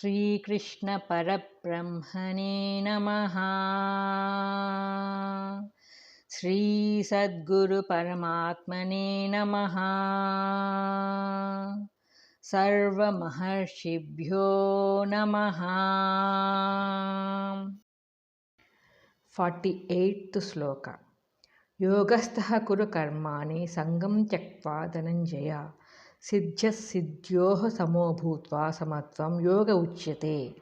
Sri Krishna Parabrahmane Namaha. Sri Sadguru Paramatmane Namaha. Sarva Maharshibhyo Namaha. 48th Sloka. Yogastha Kuru Karmani Sangam Tyaktva Dhananjaya Siddhyas Siddhyoh Samo Bhutva Samatvam Yoga Uchyate.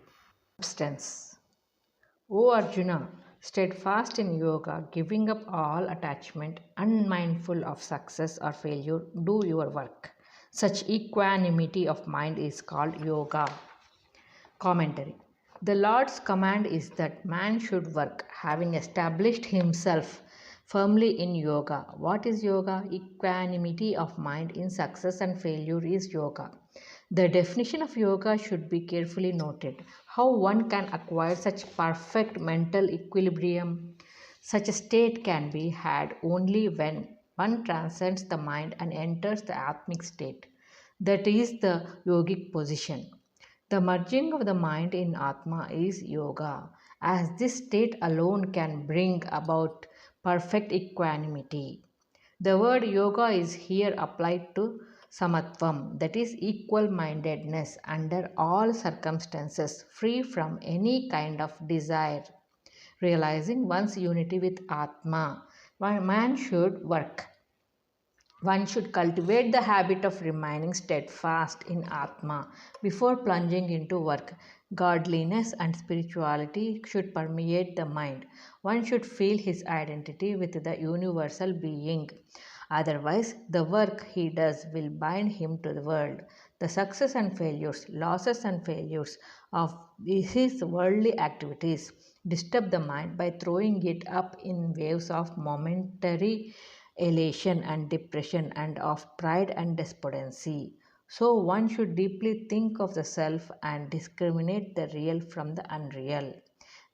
Substance. O Arjuna, steadfast in yoga, giving up all attachment, unmindful of success or failure, do your work. Such equanimity of mind is called yoga. Commentary. The Lord's command is that man should work, having established himself firmly in yoga. What is yoga? Equanimity of mind in success and failure is yoga. The definition of yoga should be carefully noted. How one can acquire such perfect mental equilibrium? Such a state can be had only when one transcends the mind and enters the atmic state. That is the yogic position. The merging of the mind in Atma is yoga, as this state alone can bring about perfect equanimity. The word yoga is here applied to samatvam, that is equal mindedness under all circumstances, free from any kind of desire. Realizing one's unity with Atma, one man should work. One should cultivate the habit of remaining steadfast in Atma before plunging into work. Godliness and spirituality should permeate the mind. One should feel his identity with the universal being. Otherwise, the work he does will bind him to the world. The success and failures, losses and failures of his worldly activities disturb the mind by throwing it up in waves of momentary elation and depression and of pride and despondency. So one should deeply think of the self and discriminate the real from the unreal.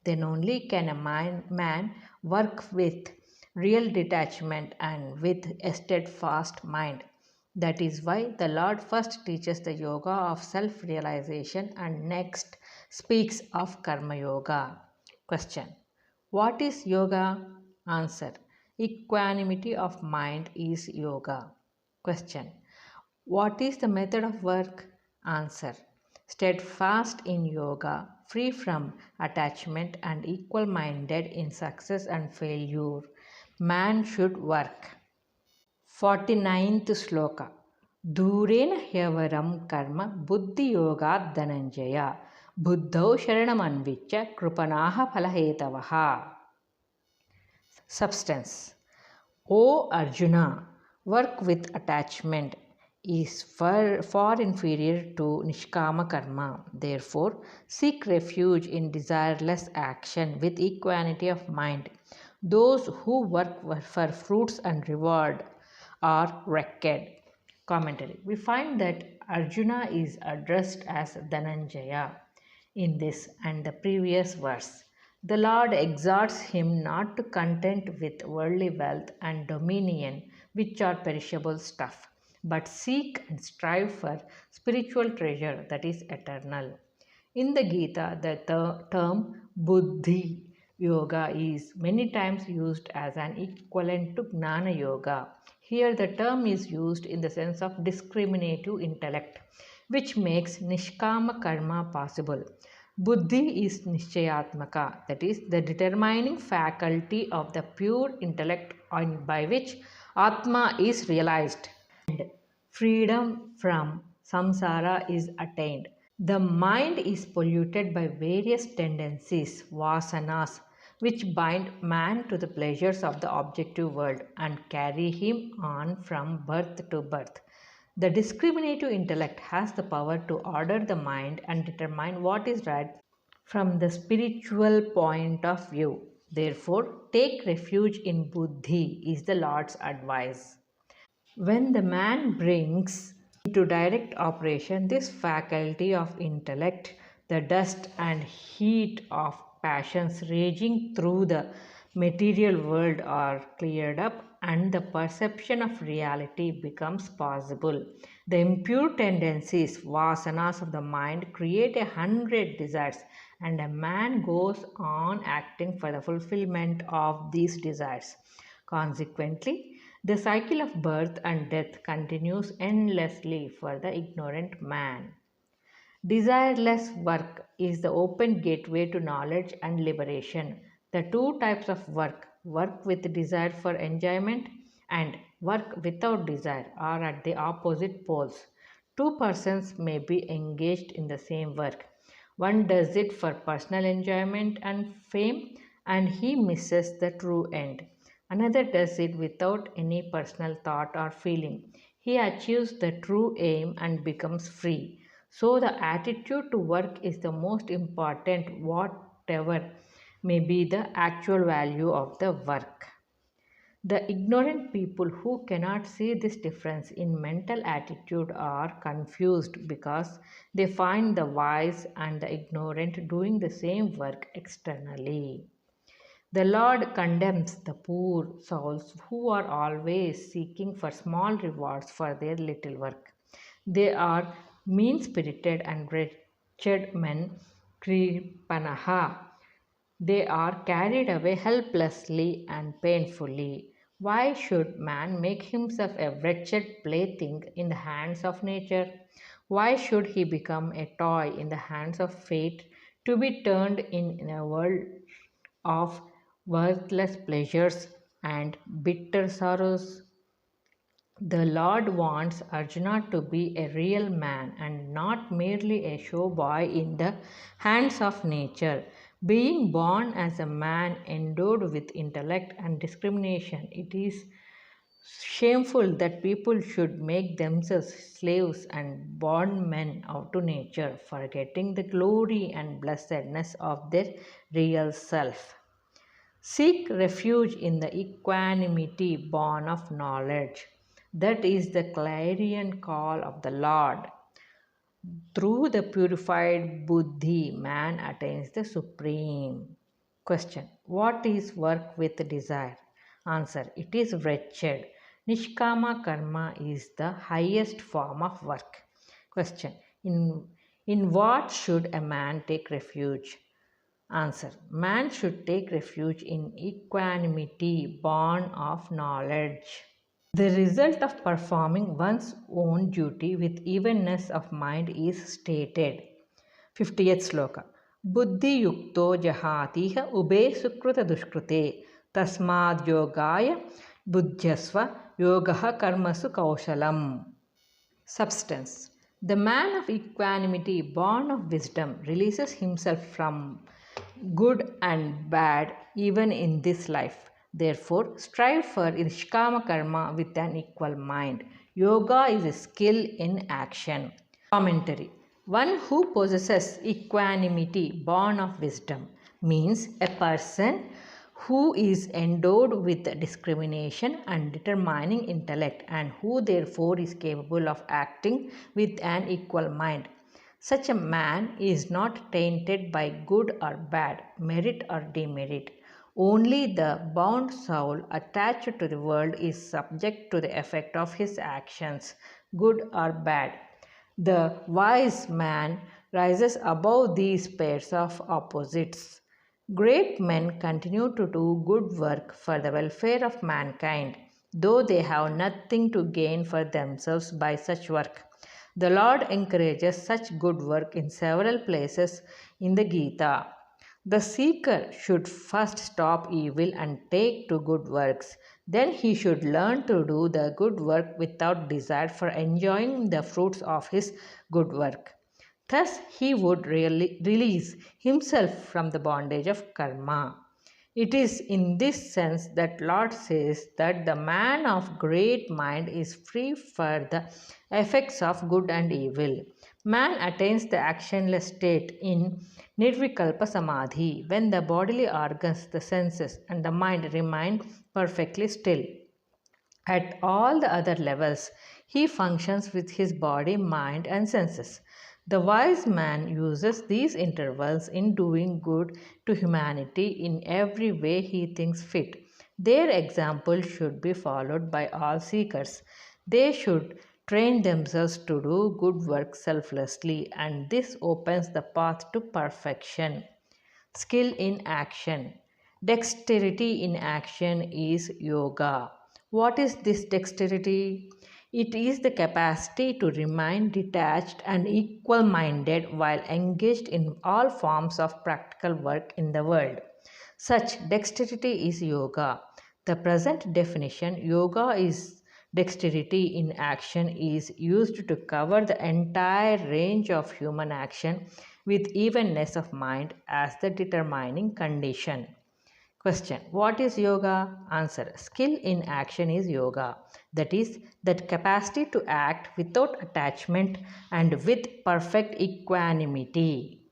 Then only can a man work with real detachment and with a steadfast mind. That is why the Lord first teaches the yoga of self realization and next speaks of karma yoga. Question. What is yoga? Answer. Equanimity of mind is yoga. Question. What is the method of work? Answer. Steadfast in yoga, free from attachment and equal minded in success and failure. Man should work. 49th Sloka. Durena hyavaram karma buddhi yoga dhananjaya buddhau sharamanvicha krupanaha phalahetavaha. Substance. O Arjuna, work with attachment is far inferior to Nishkama Karma. Therefore, seek refuge in desireless action with equanimity of mind. Those who work for fruits and reward are wrecked. Commentary. We find that Arjuna is addressed as Dhananjaya in this and the previous verse. The Lord exhorts him not to content with worldly wealth and dominion, which are perishable stuff, but seek and strive for spiritual treasure that is eternal. In the Gita, the term buddhi yoga is many times used as an equivalent to gnana yoga. Here, the term is used in the sense of discriminative intellect, which makes nishkama karma possible. Buddhi is nishchayatmaka, that is, the determining faculty of the pure intellect by which Atma is realized and freedom from samsara is attained. The mind is polluted by various tendencies, vasanas, which bind man to the pleasures of the objective world and carry him on from birth to birth. The discriminative intellect has the power to order the mind and determine what is right from the spiritual point of view. Therefore, take refuge in buddhi is the Lord's advice. When the man brings into direct operation this faculty of intellect, the dust and heat of passions raging through the material world are cleared up and the perception of reality becomes possible. The impure tendencies, vasanas of the mind, create 100 desires, and a man goes on acting for the fulfillment of these desires. Consequently, the cycle of birth and death continues endlessly for the ignorant man. Desireless work is the open gateway to knowledge and liberation. The two types of work, work with desire for enjoyment and work without desire, are at the opposite poles. Two persons may be engaged in the same work. One does it for personal enjoyment and fame, and he misses the true end. Another does it without any personal thought or feeling. He achieves the true aim and becomes free. So, the attitude to work is the most important, whatever may be the actual value of the work. The ignorant people who cannot see this difference in mental attitude are confused because they find the wise and the ignorant doing the same work externally. The Lord condemns the poor souls who are always seeking for small rewards for their little work. They are mean spirited and wretched men, Kripanaha. They are carried away helplessly and painfully. Why should man make himself a wretched plaything in the hands of nature? Why should he become a toy in the hands of fate to be turned in a world of worthless pleasures and bitter sorrows? The Lord wants Arjuna to be a real man and not merely a show boy in the hands of nature. Being born as a man endowed with intellect and discrimination, it is shameful that people should make themselves slaves and bondmen out to nature, forgetting the glory and blessedness of their real self. Seek refuge in the equanimity born of knowledge. That is the clarion call of the Lord. Through the purified buddhi, man attains the supreme. Question: what is work with desire? Answer: it is wretched. Nishkama karma is the highest form of work. Question: in what should a man take refuge? Answer: man should take refuge in equanimity born of knowledge. The result of performing one's own duty with evenness of mind is stated. 50th sloka. Buddhi yukto jahatiha ube sukruta dushkrute tasmad yogaya buddhyasva yogaha karmasu kaushalam. Substance. The man of equanimity, born of wisdom, releases himself from good and bad even in this life. Therefore, strive for Nishkama Karma with an equal mind. Yoga is a skill in action. Commentary. One who possesses equanimity, born of wisdom, means a person who is endowed with discrimination and determining intellect and who therefore is capable of acting with an equal mind. Such a man is not tainted by good or bad, merit or demerit. Only the bound soul attached to the world is subject to the effect of his actions, good or bad. The wise man rises above these pairs of opposites. Great men continue to do good work for the welfare of mankind, though they have nothing to gain for themselves by such work. The Lord encourages such good work in several places in the Gita. The seeker should first stop evil and take to good works. Then he should learn to do the good work without desire for enjoying the fruits of his good work. Thus, he would really release himself from the bondage of karma. It is in this sense that Lord says that the man of great mind is free for the effects of good and evil. Man attains the actionless state in Nirvikalpa Samadhi when the bodily organs, the senses, and the mind remain perfectly still. At all the other levels, he functions with his body, mind, and senses. The wise man uses these intervals in doing good to humanity in every way he thinks fit. Their example should be followed by all seekers. They should train themselves to do good work selflessly, and this opens the path to perfection. Skill in action. Dexterity in action is yoga. What is this dexterity? It is the capacity to remain detached and equal minded while engaged in all forms of practical work in the world. Such dexterity is yoga. The present definition, yoga is dexterity in action, is used to cover the entire range of human action with evenness of mind as the determining condition. Question: what is yoga? Answer: skill in action is yoga. That is, that capacity to act without attachment and with perfect equanimity.